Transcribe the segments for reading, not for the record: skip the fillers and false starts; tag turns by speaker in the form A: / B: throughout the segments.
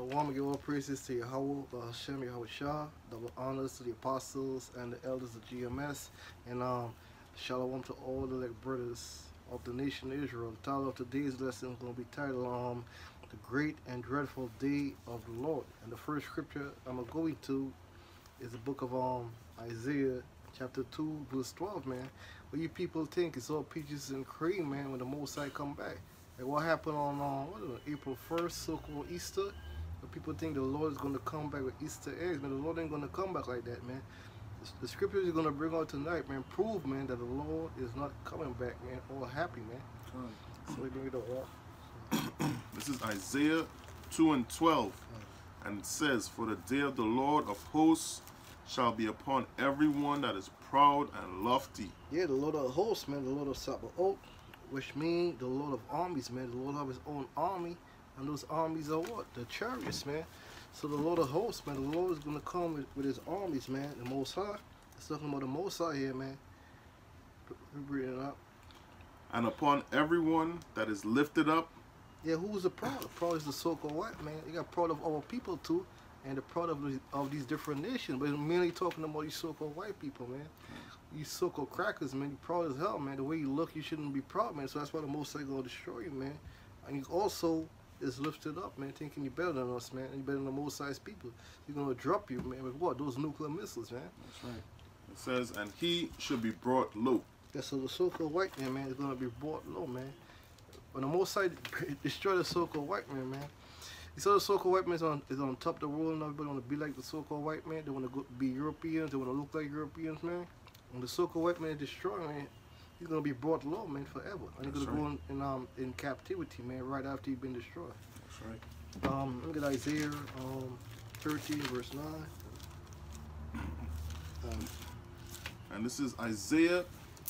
A: I want to give all praises to Yahweh, Hashem, Yahweh Shah, double honors to the apostles and the elders of GMS, and shalom to all the brothers of the nation of Israel. The title of today's lesson is going to be titled The Great and Dreadful Day of the Lord. And the first scripture I'm going to is the book of Isaiah, chapter 2, verse 12, man. What you people think it's all peaches and cream, man, when the Most High come back. Like what happened on April 1st, so-called Easter? But people think the Lord is going to come back with Easter eggs, man. The Lord ain't going to come back like that, man. The scriptures you're going to bring out tonight, man, prove, man, that the Lord is not coming back, man. All happy, man. So we bring it up.
B: This is Isaiah 2 and 12. And it says, "For the day of the Lord of hosts shall be upon everyone that is proud and lofty."
A: Yeah, the Lord of hosts, man, the Lord of Sabaoth, which means the Lord of armies, man. The Lord of his own army. And those armies are what? The chariots, man. So the Lord of hosts, man, the Lord is going to come with his armies, man. The Most High. It's talking about the Most High here, man. We're bringing it up.
B: "And upon everyone that is lifted up."
A: Yeah, who's the proud? The proud is the so-called white man. You got proud of our people too, and the proud of these different nations. But it's mainly talking about these so-called white people, man. These so-called crackers, man. You proud as hell, man. The way you look, you shouldn't be proud, man. So that's why the Most High gonna destroy you, man. And you also is lifted up, man, thinking you're better than us, man. And you're better than the Most High's people. He's gonna drop you, man. With what? Those nuclear missiles, man.
B: That's right. It says, "And he should be brought low."
A: Yeah, so the so-called white man, is gonna be brought low, man. When the Most High destroy the so-called white man, man. You saw the so-called white man is on top of the world, and everybody want to be like the so-called white man. They want to be Europeans. They want to look like Europeans, man. When the so-called white man is destroyed, man, he's gonna be brought low, man, forever. And he's gonna go in captivity, man, right after he's been destroyed.
B: That's right.
A: Look at Isaiah 13, verse 9.
B: And this is Isaiah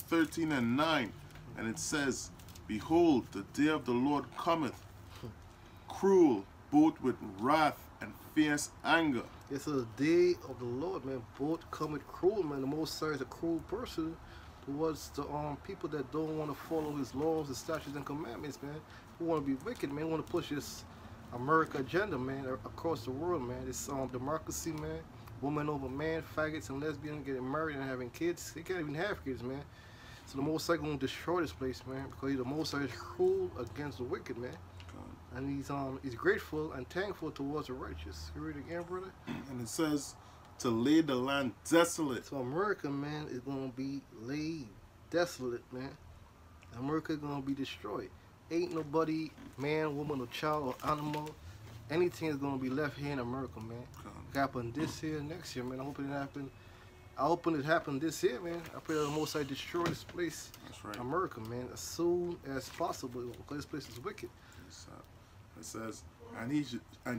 B: 13 and 9. And it says, "Behold, the day of the Lord cometh, cruel, both with wrath and fierce anger."
A: It's the day of the Lord, man. Both come with cruel, man. The Most High is a cruel person towards the people that don't want to follow his laws, his statutes, and commandments, man. Who want to be wicked, man. Who want to push this America agenda, man, across the world, man. This democracy, man. Woman over man, faggots and lesbians getting married and having kids. They can't even have kids, man. So the Most High gonna destroy this place, man, because the Most High is cruel against the wicked, man. And he's grateful and thankful towards the righteous. You read it again, brother?
B: And it says, "To lay the land desolate."
A: So America, man, is gonna be laid desolate, man. America is gonna be destroyed. Ain't nobody, man, woman, or child, or animal, anything is gonna be left here in America, man. It happen this year, next year, man. I hope it happen. I hope it happen this year, man. I pray that the Most High destroy this place,
B: That's right.
A: America, man, as soon as possible, because this place is wicked.
B: It says, and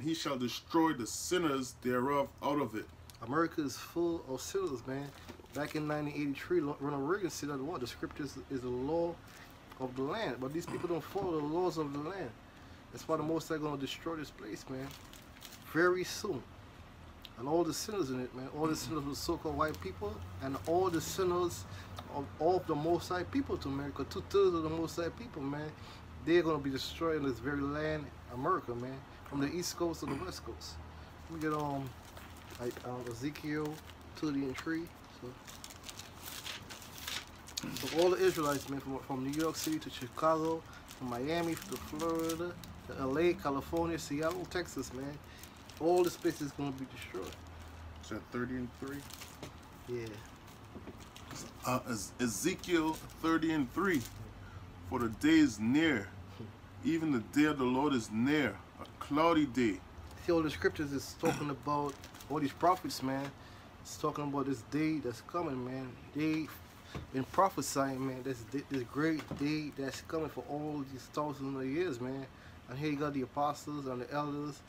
B: he shall destroy the sinners thereof out of it."
A: America is full of sinners, man. Back in 1983, Ronald Reagan said that what? The scriptures is the law of the land. But these people don't follow the laws of the land. That's why the Most High going to destroy this place, man. Very soon. And all the sinners in it, man. All the sinners of the so-called white people. And all the sinners of all of the Most High people to America. 2/3 of the Most High people, man. They're going to be destroyed in this very land, America, man. From the East Coast to the West Coast. We get Ezekiel 33. So all the Israelites, man, from New York City to Chicago, from Miami to Florida, to LA, California, Seattle, Texas, man. All this place is going to be destroyed.
B: Is that 30 and 3?
A: Yeah.
B: Ezekiel 30 and 3. "For the day is near, even the day of the Lord is near, a cloudy day."
A: See, all the scriptures is talking about, all these prophets, man. It's talking about this day that's coming, man. They been prophesying, man. This great day that's coming for all these thousands of years, man. And here you got the apostles and the elders,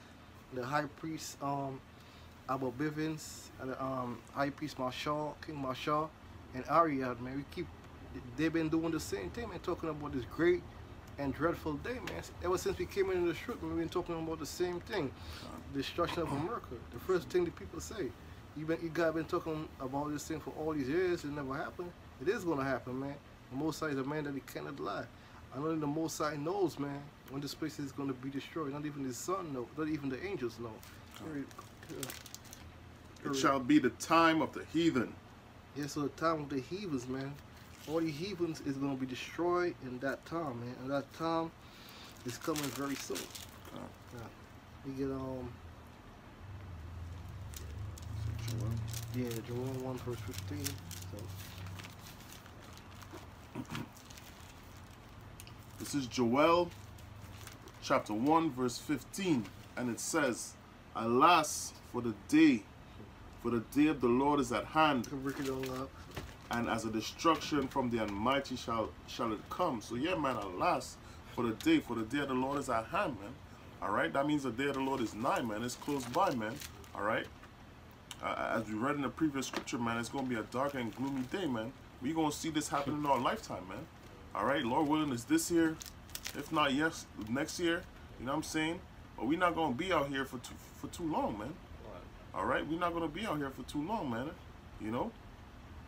A: the high priest, Abba Bivens, and the high priest Marshall, King Marshall, and Ariad, man. They've been doing the same thing, man, talking about this great and dreadful day, man. Ever since we came into the truth, man, we've been talking about the same thing, destruction of America. The first thing the people say, you guys been talking about this thing for all these years, it never happened. It is gonna happen, man. The Most High is a man that he cannot lie. I know the Most High knows, man, when this place is going to be destroyed. Not even the sun knows. Not even the angels know. Period.
B: It shall be the time of the heathen.
A: Yeah, so the time of the heathens, man. All the heathens is going to be destroyed in that time, man. And that time is coming very soon. Yeah. We get, yeah, Joel 1 verse 15. So.
B: This is Joel chapter 1 verse 15, and it says, Alas for the day of the Lord is at hand, and as a destruction from the Almighty shall it come. So yeah, man, alas for the day of the Lord is at hand, man. All right, that means the day of the Lord is nigh, man. It's close by, man. All right. As we read in the previous scripture, man, it's going to be a dark and gloomy day, man. We're going to see this happen in our lifetime, man. All right, Lord willing, is this year, if not yes, next year. You know what I'm saying? But we're not going to be out here for too long, man. All right, we're not going to be out here for too long, man. You know,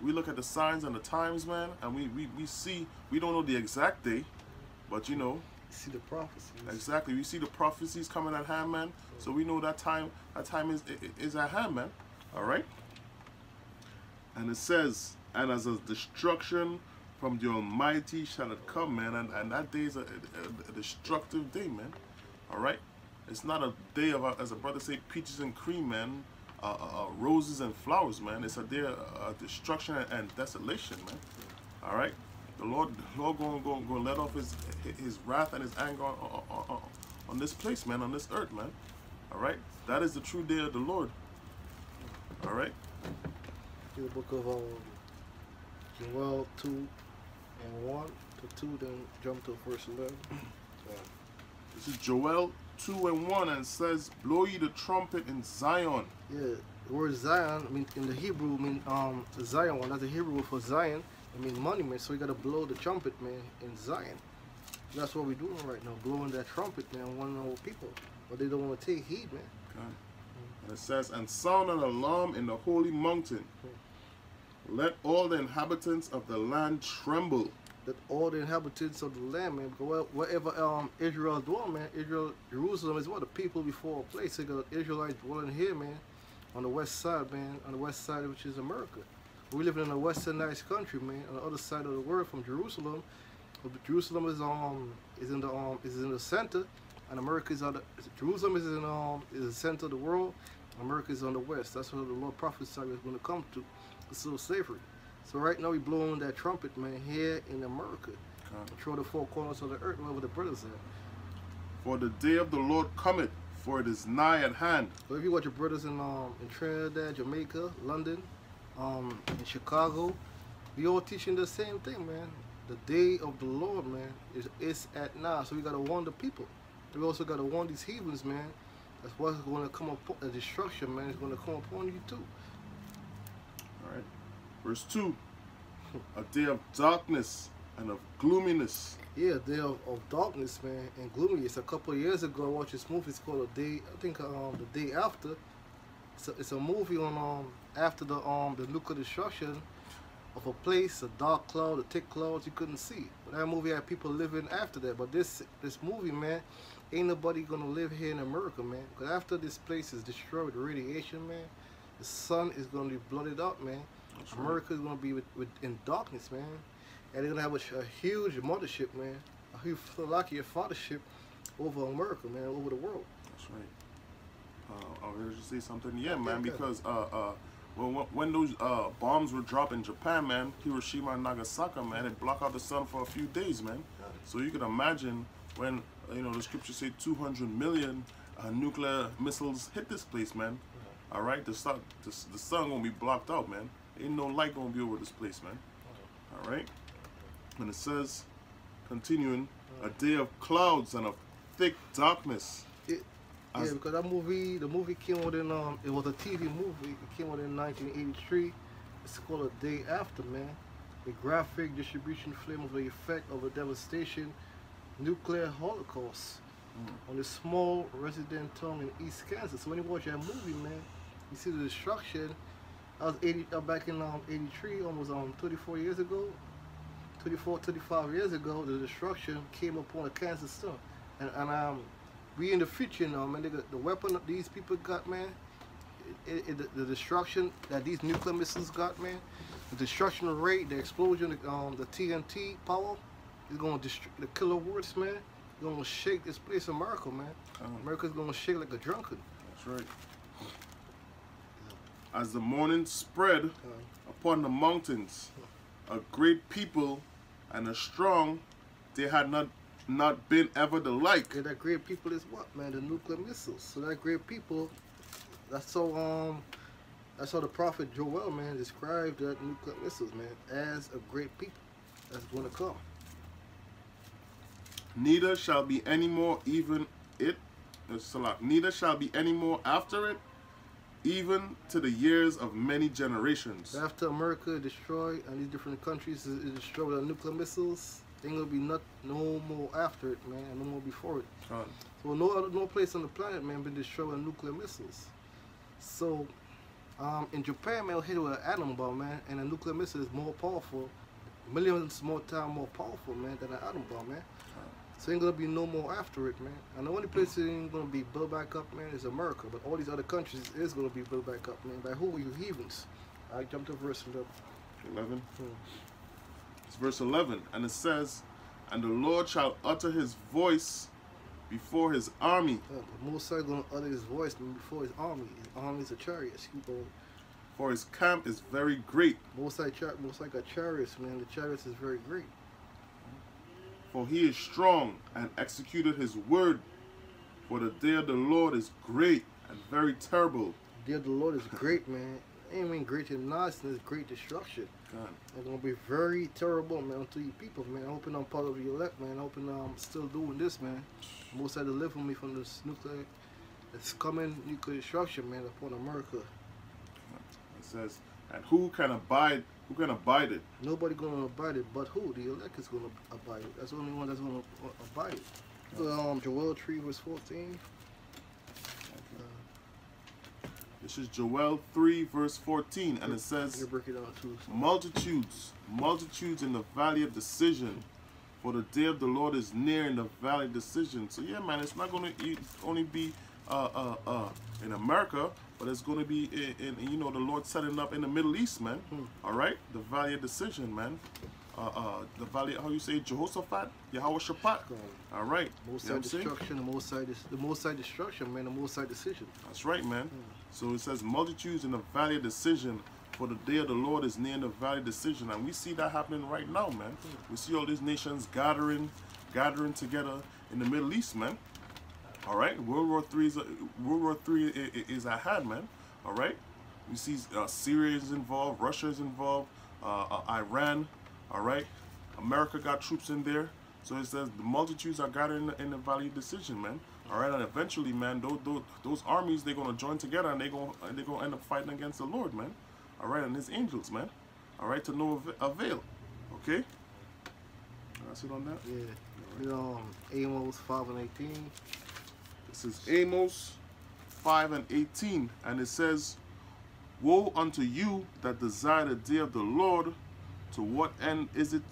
B: we look at the signs and the times, man, and we see, we don't know the exact day, but you know,
A: see the prophecies.
B: Exactly, we see the prophecies coming at hand, man. So we know that time is at hand, man. All right, and it says, and as a destruction from the Almighty shall it come, man, and that day is a destructive day, man. All right, it's not a day of, as a brother say, peaches and cream, man, roses and flowers, man. It's a day of destruction and desolation, man. All right, the Lord gonna let off his wrath and his anger on this place, man, on this earth, man. All right, that is the true day of the Lord. All right.
A: The book of Joel 2 and 1 to 2, then jump to verse 11.
B: This is Joel 2 and 1, and it says, Blow ye the trumpet in Zion.
A: Yeah, the word Zion, I mean, in the Hebrew, Zion, that's the Hebrew for Zion. I mean monument, so you got to blow the trumpet, man, in Zion. That's what we're doing right now, blowing that trumpet, man, warning our people. But they don't want to take heed, man.
B: Okay. And it says, and sound an alarm in the holy mountain. Let all the inhabitants of the land tremble.
A: Let all the inhabitants of the land, man, because wherever Israel is dwelling, man, Jerusalem is what? The people before a place. They got Israelites dwelling here, man, on the west side, man, on the west side, which is America. We live in a westernized country, man, on the other side of the world from Jerusalem. Jerusalem is in the center, and America is on the Jerusalem is the center of the world. America is on the west. That's where the Lord prophesied is going to come to. It's still slavery. So right now we blowing that trumpet, man, here in America, through the four corners of the earth, wherever the brothers are.
B: For the day of the Lord cometh, for it is nigh at hand.
A: So if you watch your brothers in Trinidad, Jamaica, London, in Chicago, we all teaching the same thing, man. The day of the Lord, man, is at now. So we gotta warn the people. We also gotta warn these heathens, man. That's what's going to come upon the destruction, man. Is going to come upon you too.
B: All right. Verse 2. A day of darkness and of gloominess.
A: Yeah, a day of darkness, man, and gloominess. A couple of years ago, I watched this movie. It's called The Day After. It's a movie on after the nuclear destruction of a place, a dark cloud, a thick clouds you couldn't see. But that movie had people living after that. But this movie, man, ain't nobody gonna live here in America, man. Because after this place is destroyed with radiation, man, the sun is gonna be blooded up, man. That's America is gonna be in darkness, man. And they're gonna have a huge mothership, man, a huge fathership over America, man, over the world.
B: That's right. I heard you say something, yeah, man, because when those bombs were dropped in Japan, man, Hiroshima and Nagasaki, man, it blocked out the sun for a few days, man. So you can imagine when, you know, the scriptures say 200 million nuclear missiles hit this place, man. All right, the sun gonna be blocked out, man. Ain't no light gonna be over this place, man. All right, and it says, continuing, a day of clouds and of thick darkness.
A: Yeah, because the movie came out in it was a TV movie. It came out in 1983. It's called A Day After, man. The graphic distribution film of the effect of a devastation nuclear holocaust on a small resident town in East Kansas. So when you watch that movie, man, you see the destruction. I was back in 83, almost 34 years ago. 24, 35 years ago, the destruction came upon the Kansas stuff. And we in the future now, man, the weapon that these people got, man, the destruction that these nuclear missiles got, man, the destruction rate, the explosion, the TNT power, is going to destroy the kilowatts, man. It's going to shake this place, America, man. America's going to shake like a drunkard.
B: That's right. As the morning spread upon the mountains, a great people and a strong, they had not been ever the like.
A: Yeah, that great people is what, man? The nuclear missiles. So that great people, that's how the prophet Joel, man, described that nuclear missiles, man, as a great people that's going to come.
B: Neither shall be any more even it, neither shall be any more after it, even to the years of many generations.
A: After America destroyed and these different countries is destroyed with nuclear missiles, ain't gonna be no more after it, man, and no more before it. So no place on the planet, man, been destroyed with nuclear missiles. So in Japan, man, hit with an atom bomb, man, and a nuclear missile is more powerful, millions more times more powerful, man, than an atom bomb, man. So ain't gonna be no more after it, man. And the only place that ain't gonna be built back up, man, is America. But all these other countries is gonna be built back up, man. By who? You heathens. I jumped to verse
B: 11. It's verse 11, and it says, "And the Lord shall utter his voice before his army."
A: The Most High gonna utter his voice before his army. His army is a chariot. Keep going.
B: For his camp is very great.
A: Most High got chariots, man. The chariots is very great.
B: For he is strong and executed his word. For the day of the Lord is great and very terrible.
A: The day of the Lord is great, man. It ain't mean great in nonsense, great destruction. It's gonna be very terrible, man, unto you people, man. I hoping I'm part of the elect, man. I hoping I'm still doing this, man. Most High deliver me from this nuclear, it's coming nuclear destruction, man, upon America.
B: It says, and who can abide it?
A: Nobody gonna abide it, but who? The elect is gonna abide it. That's the only one that's gonna abide it. So, Joel 3 verse 14.
B: This is Joel 3 verse 14, and it says,
A: break it down too, so.
B: multitudes in the valley of decision, for the day of the Lord is near in the valley of decision. So yeah, man, it's not gonna only be in America, but it's going to be in you know, the Lord setting up in the Middle East, man. All right, the valley of decision, man. The valley, how you say, Jehoshaphat, Yahweh Shaphat. All right,
A: Most High destruction, the Most High destruction, man. The Most High decision.
B: That's right, man. So it says multitudes in the valley of decision, for the day of the Lord is near in the valley of decision, and we see that happening right now, man. We see all these nations gathering together in the Middle East, man. All right, World War III is at hand, man. All right, we see Syria is involved, Russia is involved, Iran. All right, America got troops in there. So it says the multitudes are gathering in the valley of decision, man. All right, and eventually, man, those armies, they're gonna join together and they're gonna end up fighting against the Lord, man. All right, and his angels, man. All right, to no avail. Okay. That's it on that.
A: Yeah. Amos 5 and 18.
B: This is Amos 5 and 18, and it says, "Woe unto you that desire the day of the Lord, to what end is it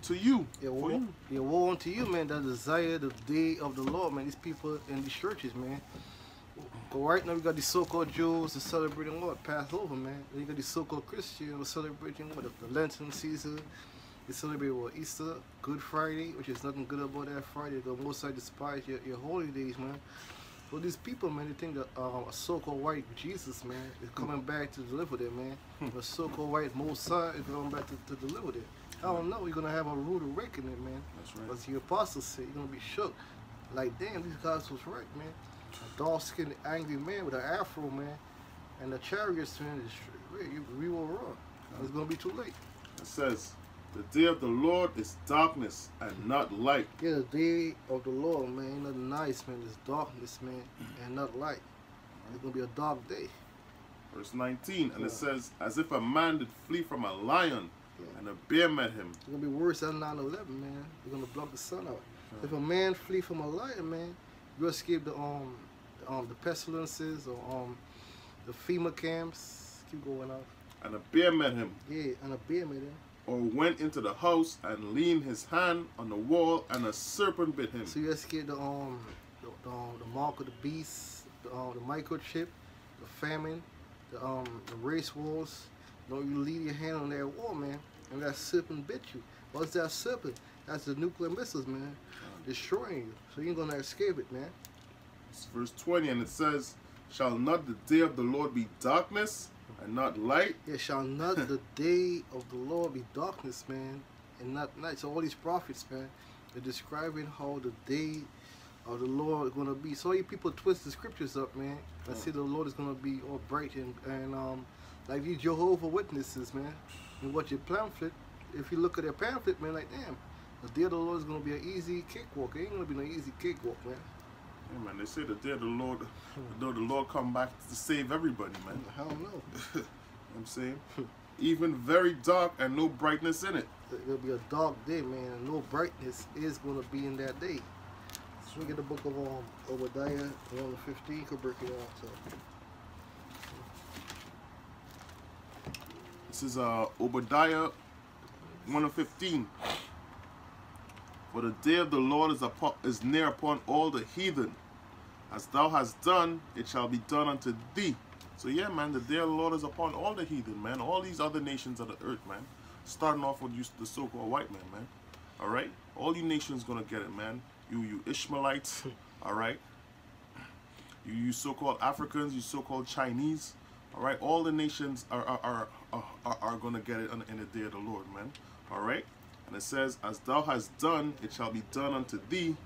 B: to you?"
A: Yeah, woe unto you, man, that desire the day of the Lord, man. These people in these churches, man. But right now we got these so-called Jews celebrating what? Passover, man. Then you got these so-called Christians celebrating what? The Lenten season. They celebrate what? Easter, Good Friday, which is nothing good about that Friday. The Most High despise your holy days, man. So these people, man, they think that a so-called white Jesus, man, is coming back to deliver them, man. The so-called white Most High is coming back to deliver them. I don't know. You're gonna have a rude awakening, man.
B: That's right.
A: As the apostles say, you're gonna be shook. Like, damn, these guys was right, man. A dark-skinned, angry man with an afro, man, and the chariots, man, we were wrong. It's gonna be too late.
B: It says, "The day of the Lord is darkness and not light."
A: Yeah, the day of the Lord, man, ain't nothing nice, man. It's darkness, man, and not light. It's gonna be a dark day.
B: Verse 19, and it says, "As if a man did flee from a lion, and a bear met him."
A: It's gonna be worse than 9/11, man. You're gonna block the sun out. If a man flee from a lion, man, you escape the pestilences or the FEMA camps. Keep going off.
B: And a bear met him.
A: Yeah, and a bear met him.
B: or went into the house and leaned his hand on the wall, and a serpent bit him.
A: So you escape the mark of the beast, the microchip, the famine, the race wars. You leave your hand on that wall, man, and that serpent bit you. What's that serpent? That's the nuclear missiles, man, destroying you. So you ain't gonna escape it, man.
B: It's verse 20, and it says, "Shall not the day of the Lord be darkness and not light?"
A: Yeah, shall not the day of the Lord be darkness, man, and not night. So all these prophets, man, they're describing how the day of the Lord is gonna be. So you people twist the scriptures up, man. I see the Lord is gonna be all bright and like these Jehovah Witnesses, man. And what your pamphlet, if you look at their pamphlet, man, like damn, the day of the Lord is gonna be an easy cakewalk. It ain't gonna be no easy cakewalk, man.
B: Yeah, man, they say the day of the Lord, the Lord come back to save everybody, man.
A: I don't know.
B: You know what I'm saying? Even very dark and no brightness in it.
A: It'll be a dark day, man. And no brightness is gonna be in that day. So we get the book of Obadiah 1:15. Could break it out. So.
B: This is Obadiah 1:15. For the day of the Lord is near upon all the heathen. As thou hast done, it shall be done unto thee. So yeah, man, the day of the Lord is upon all the heathen, man. All these other nations of the earth, man. Starting off with you, the so-called white man, man. All right? All you nations gonna get it, man. You Ishmaelites, all right? You so-called Africans, you so-called Chinese, all right? All the nations are gonna get it in the day of the Lord, man. All right? And it says, as thou hast done, it shall be done unto thee.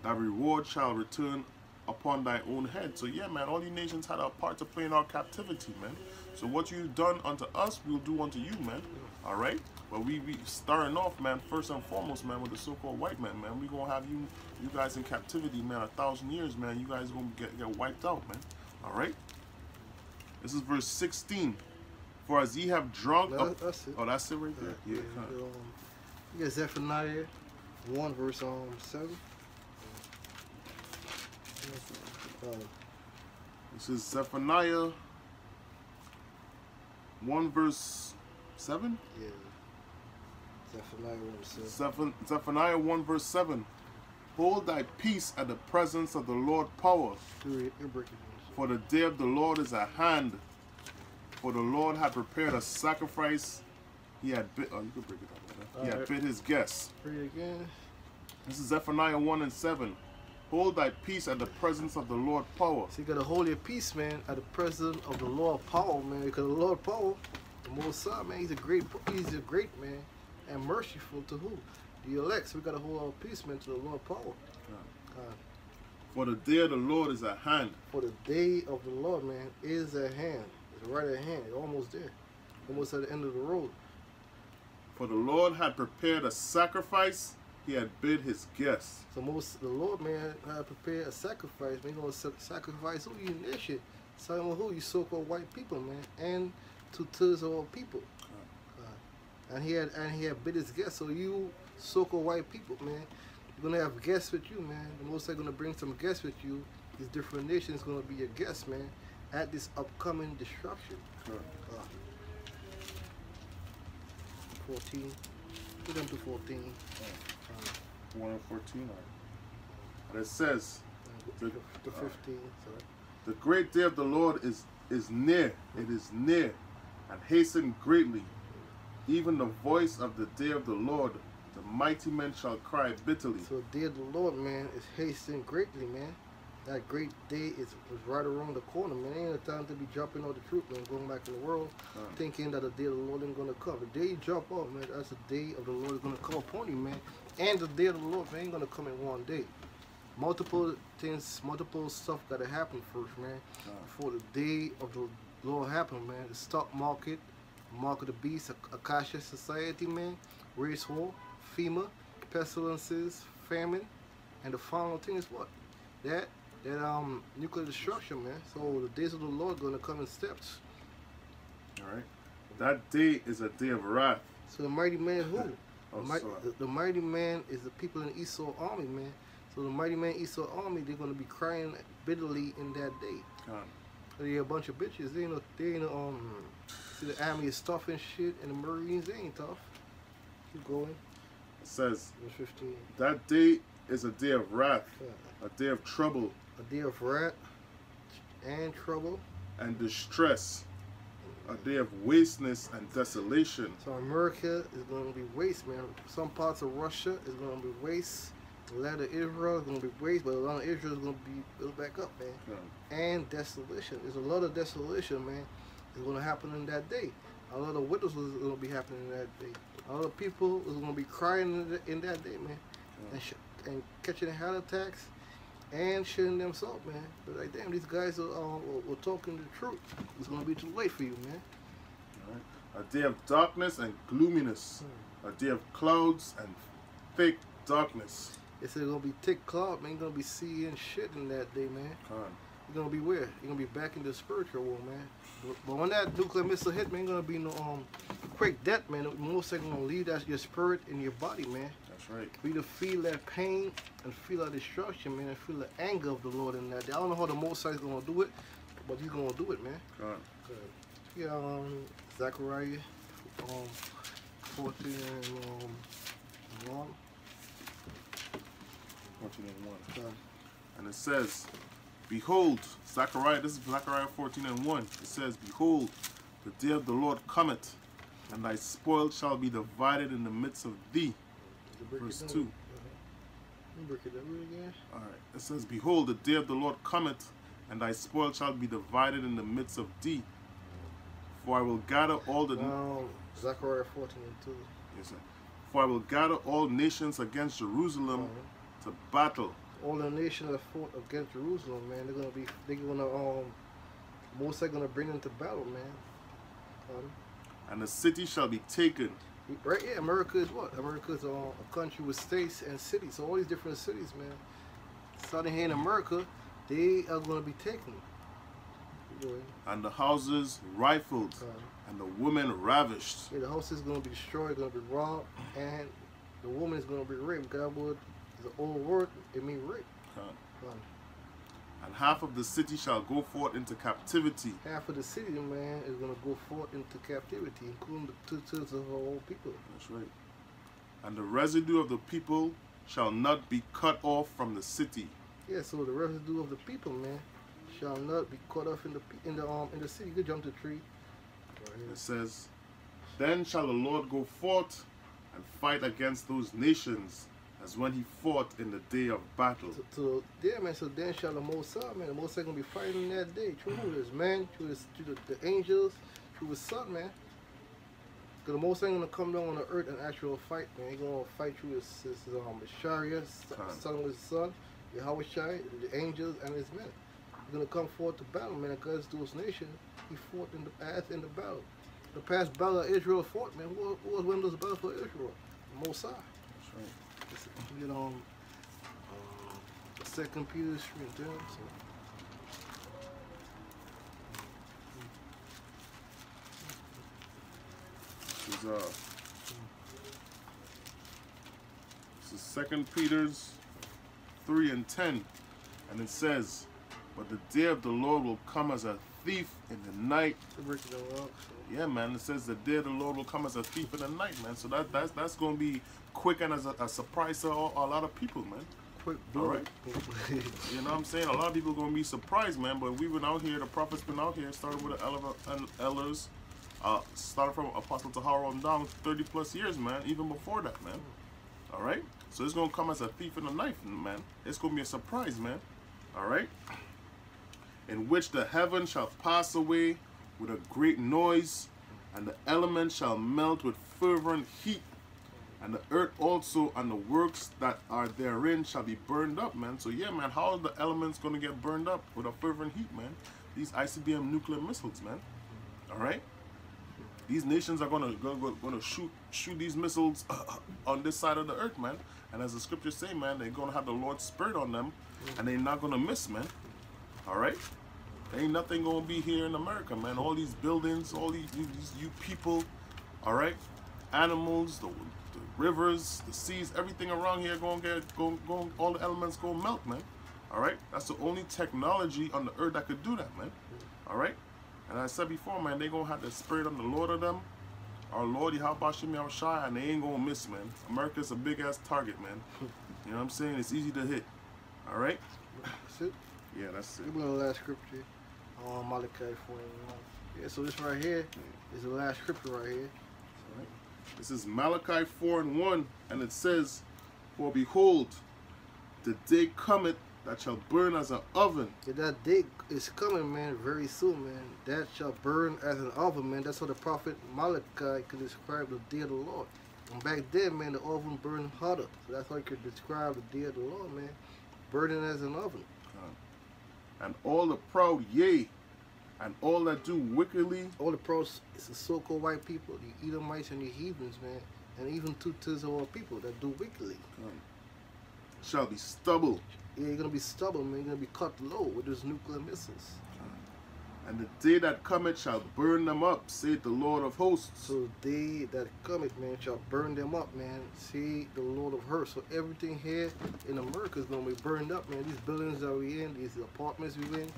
B: Thy reward shall return upon thy own head. So yeah, man, all you nations had a part to play in our captivity, man. So what you've done unto us, we'll do unto you, man. All right? But we starting off, man, first and foremost, man, with the so-called white man, man. We gonna have you guys in captivity, man, 1,000 years, man. You guys gonna get wiped out, man. All right? This is verse 16. For as ye have drunk up...
A: That's it.
B: Oh, that's it right there? Yeah.
A: You got Zephaniah 1:7.
B: This is Zephaniah 1:7.
A: Yeah. Zephaniah 1:7.
B: Zephaniah 1:7. Hold thy peace at the presence of the Lord power. For the day of the Lord is at hand. For the Lord had prepared a sacrifice. He had bid. Oh, you can break it up. He had bid his guests.
A: Read it again.
B: This is Zephaniah 1:7. Hold thy peace at the presence of the Lord power.
A: So you gotta hold your peace, man, at the presence of the Lord power, man. Because the Lord power, the Most High, man, he's a great man, and merciful to who? The elect. So we gotta hold our peace, man, to the Lord power.
B: For the day of the Lord is at hand.
A: For the day of the Lord, man, is at hand. It's right at hand. It's almost there. Almost at the end of the road.
B: For the Lord had prepared a sacrifice. He had bid his guests.
A: So the Lord, man, had prepared a sacrifice. Man, you gonna sacrifice who? You nation. Some who? You so-called white people, man, and 2/3 of all people. And he had bid his guests. So you so-called white people, man, you're gonna have guests with you, man. The Most High gonna bring some guests with you. These different nations gonna be your guests, man, at this upcoming destruction. 14. Put them to 14.
B: 1:14. And it says,
A: the 15. Sorry.
B: The great day of the Lord is near. It is near, and hasten greatly. Even the voice of the day of the Lord, the mighty men shall cry bitterly.
A: So the day of the Lord, man, is hastening greatly, man. That great day is right around the corner, man. Ain't no time to be dropping all the truth, man, going back in the world, thinking that the day of the Lord ain't gonna come. The day you drop off, man, that's the day of the Lord is gonna come upon you, man. And the day of the Lord, man, ain't gonna come in one day. Multiple things, multiple stuff gotta happen first, man. Before the day of the Lord happen, man. The stock market, mark of the beast, Akasha society, man, race war, FEMA, pestilences, famine, and the final thing is what? That nuclear destruction, man. So the days of the Lord gonna come in steps.
B: All right. That day is a day of wrath.
A: So the mighty man who?
B: Oh,
A: the mighty man is the people in the Esau army, man. So the mighty man Esau army, they're gonna be crying bitterly in that day. They're a bunch of bitches. They ain't see the army is tough and shit, and the Marines, they ain't tough. Keep going.
B: It says,
A: verse 15.
B: That day is a day of wrath, a day of trouble,
A: a day of wrath and trouble,
B: and distress, a day of wasteness and desolation.
A: So America is going to be waste, man. Some parts of Russia is going to be waste. A lot of Israel is going to be waste, but a lot of Israel is going to be built back up, man. Yeah. And desolation. There's a lot of desolation, man. Is going to happen in that day. A lot of widows is going to be happening in that day. A lot of people is going to be crying in that day, man. Yeah. And catching heart attacks and shitting themselves, man. But like, damn, these guys were talking the truth. It's going to be too late for you, man.
B: All right. A day of darkness and gloominess. A day of clouds and thick darkness.
A: It's going to be thick cloud, man. You're going to be seeing shit in that day, man. You're going to be where? You're going to be back in the spiritual world, man. But when that nuclear missile hit, man, going to be no quick death, man. Most likely going to leave that your spirit in your body, man.
B: That's right.
A: For you to feel that pain and feel that destruction, man, and feel the anger of the Lord in that day. I don't know how the Most High is going to do it, but He's going to do it, man. Good. Yeah, Zechariah 14 and 1.
B: 14 and 1. And it says, Behold, Zechariah, this is Zechariah 14 and 1. It says, Behold, the day of the Lord cometh, and thy spoil shall be divided in the midst of thee. Verse 2.
A: Break it down again.
B: Alright. It says, Behold, the day of the Lord cometh, and thy spoil shall be divided in the midst of thee. For I will gather all the...
A: Zechariah 14 and 2.
B: Yes, sir. For I will gather all nations against Jerusalem to battle.
A: All the nations that fought against Jerusalem, man, they're gonna most likely gonna bring them to battle, man.
B: And the city shall be taken.
A: Right, yeah. America is what? America is a country with states and cities. So all these different cities, man. Starting here in America, they are gonna be taken.
B: And the houses rifled, and the women ravished.
A: Yeah, the house is gonna be destroyed, gonna be robbed, and the woman is gonna be raped. God would. The old word, it means rape.
B: And half of the city shall go forth into captivity.
A: Half of the city, man, is going to go forth into captivity, including the 2/3 of the whole people.
B: That's right. And the residue of the people shall not be cut off from the city.
A: Yeah, so the residue of the people, man, shall not be cut off in the city. You could jump the tree.
B: Right. It says, Then shall the Lord go forth and fight against those nations, as when he fought in the day of battle.
A: So yeah, man, so then shall the Most High, man, the Most High gonna be fighting that day. Through his man, through the angels, through his son, man. Because the Most High gonna come down on the earth and actual fight, man. He's gonna fight through his chariot, son with his son, Yahweh Shai, the angels, and his men. He's gonna come forth to battle, man, against those nations. He fought in the battle. The past battle that Israel fought, man, who was one of those battles for Israel? The Most High.
B: That's right.
A: Get on 2 Peter 3 and 10.
B: This is 2 Peter 3 and 10, and it says, But the day of the Lord will come as a thief in the night. Yeah, man, it says the day of the Lord will come as a thief in the night, man. So that's going to be quick and as a surprise to a lot of people, man.
A: Quick,
B: all right. You know what I'm saying? A lot of people are going to be surprised, man. But we've been out here, the prophet's been out here, started with the elders, started from Apostle Tahara on down 30 plus years, man, even before that, man. All right? So it's going to come as a thief in the night, man. It's going to be a surprise, man. All right? In which the heavens shall pass away with a great noise, and the elements shall melt with fervent heat, and the earth also and the works that are therein shall be burned up, man. So yeah, man, how are the elements going to get burned up with a fervent heat, man? These ICBM nuclear missiles, man. All right? These nations are going to shoot these missiles on this side of the earth, man. And as the scriptures say, man, they're going to have the Lord's Spirit on them, and they're not going to miss, man. All right? Ain't nothing going to be here in America, man. All these buildings, all these you people, all right? Animals, the rivers, the seas, everything around here all the elements going to melt, man. All right? That's the only technology on the earth that could do that, man. All right? And I said before, man, they're going to have the Spirit of the Lord of them, our Lord Yahweh Shem Yahushua, and they ain't gonna miss, man. America's a big ass target, man. You know what I'm saying? It's easy to hit. All right.
A: That's it.
B: Yeah, that's it.
A: Give me the last scripture. Malachi 4:1. Yeah, so this right here is the last scripture right here.
B: All right. This is Malachi 4:1, and it says, "For behold, the day cometh that shall burn as an oven."
A: Yeah, that day is coming, man, very soon, man. That shall burn as an oven, man. That's what the prophet Malachi could describe the day of the Lord. And back then, man, the oven burned hotter. So that's how you could describe the day of the Lord, man. Burning as an oven.
B: And all the proud, yea, and all that do wickedly.
A: All the pros, it's the so-called white people, the Edomites and the heathens, man. And even 2/3 of all people that do wickedly.
B: Shall be stubble.
A: Yeah, you're going to be stubborn, man. You're going to be cut low with those nuclear missiles.
B: And the day that cometh shall burn them up, saith the Lord of hosts.
A: So the day that cometh, man, shall burn them up, man. See the Lord of hosts. So everything here in America is going to be burned up, man. These buildings that we in, these apartments we in,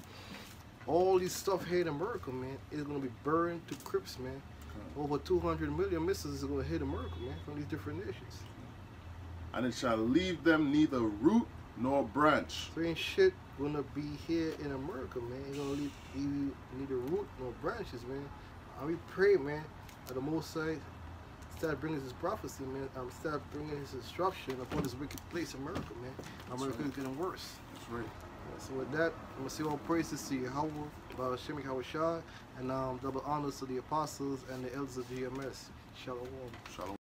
A: all this stuff here in America, man, is going to be burned to crisp, man. Over 200 million missiles is going to hit America, man, from these different nations.
B: And it shall leave them neither root nor branch.
A: So ain't shit gonna be here in America, man. Ain't gonna leave you neither root nor branches, man. And we pray, man, that the Most High start bringing his prophecy, man. Start bringing his instruction upon this wicked place, America, man. America is getting worse.
B: That's right.
A: So with that, I'm gonna say all praises to Yahweh, Shem Yahushua, and double honors to the apostles and the elders of GMS. Shalom.
B: Shalom.